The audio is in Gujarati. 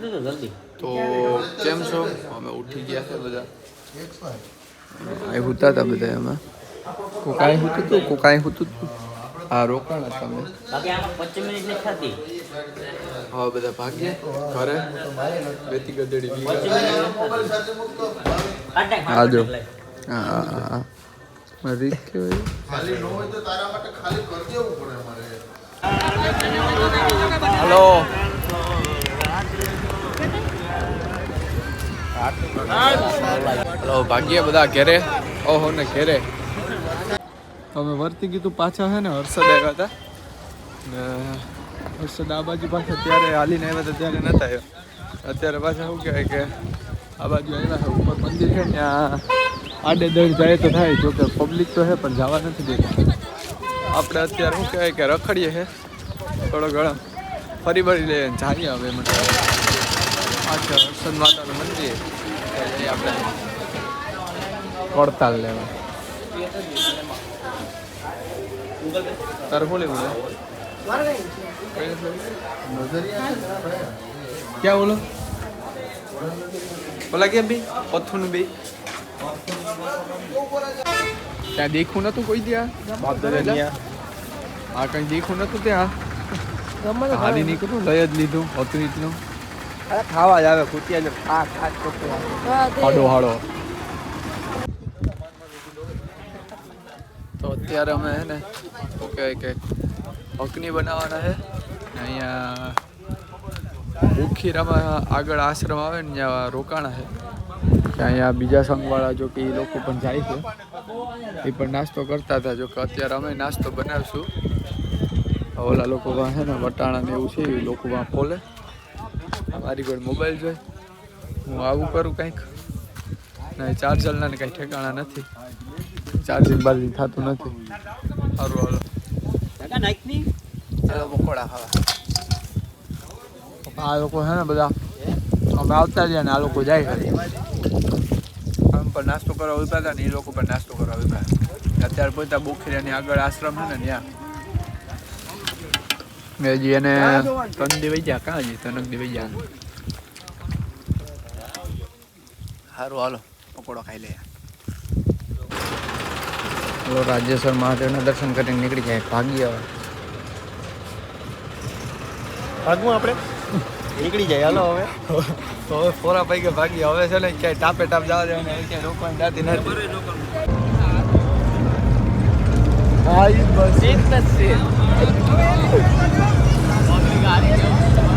તો કેમ છો? અમે ઉઠી ગયા છે બધા. અહીં હુતા હતા બધા એમાં. કોકાઈ હુતું હતું, કોકાઈ હુતું હતું. હા, રોકાણ હતા અમે. હા, બધા ભાગ્યા ઘરે. બેતી ગડડી હા જો હા રીત કેવાય ખાલી ન હોય તો તારા માટે ખાલી કરી દેવું પડે અમારે. હેલો હેલો ભાગ્ય બધા ઘેરે. ઓહો ને ઘેરે અમે વર્તી કીધું પાછા છે ને હર્ષદ આવ્યા હતા ને હર્ષદ આ બાજુ પાછા ત્યારે હાલીને આવ્યા હતા ત્યારે નતા આવ્યા. અત્યારે પાછા શું કહેવાય કે આ બાજુ આવ્યા છે ઉપર મંદિર છે ને ત્યાં આડે દર જાય તો થાય. જોકે પબ્લિક તો છે પણ જવા નથી દેતા. આપણે અત્યારે શું કહેવાય કે રખડીએ છે થોડો ઘણો ફરી ફરી લઈએ જઈએ હવે મતલબ પાછળ હર્ષદ માતાનું મંદિર આપણે વડતાલ લેવા. તારે શું લેવું ક્યાં બોલો બોલા કેમ બી પથ્થું બી ત્યાં દેખું નતું કોઈ ત્યાં હા કઈ દેખું નતું ત્યાં હાલી નીકળું લઈ જ લીધું હતું એટલું ખાવા જ આવે કુટિયા હાડો હાડો. તો અત્યારે અમે હે ને શું કહેવાય કે અગ્નિ બનાવવાના છે અહીંયા મુખીરામાં આગળ આશ્રમ આવે ને ત્યાં રોકાણા છે. અહીંયા બીજા સંઘવાળા જો કે એ લોકો પણ જાય છે એ પણ નાસ્તો કરતા હતા. જો કે અત્યારે અમે નાસ્તો બનાવશું. ઓલા લોકો છે ને વટાણા ને એવું છે એ લોકો ફોલે. મારી કોઈ મોબાઈલ જોઈ હું આવું કરું કંઈક નહીં ચાર્જરના ને કંઈ ઠેકાણા નથી. ચાર્જિંગ બાર્જિંગ થતું નથી. સારું હાલો પકોડા ખાવા આ લોકો છે ને બધા અમે આવતા રહ્યા ને આ લોકો જાય છે. આમ પણ નાસ્તો કરવા ઉભા હતા ને એ લોકો પણ નાસ્તો કરવા ઉભા. અત્યારે પોતા બુખરીયાની આગળ આશ્રમ છે ને ત્યાં હજી એને ત્રણ દિવસ ગયા કાં હજી ત્રણ દિવસ ગયા. સારું હાલો પકોડો ખાઈ લે. હાલો રાજેશ્વર મહાદેવના દર્શન કરીને નીકળી જાય. ભાગી આવે ભાગવું આપણે નીકળી જાય. હાલો હવે તો હવે ફોરા પૈકી ભાગી. હવે છે ને ક્યાંય ટાપે ટાપ જવા દે ને ક્યાંય રોકવાની જાતી નથી. હા એ બસ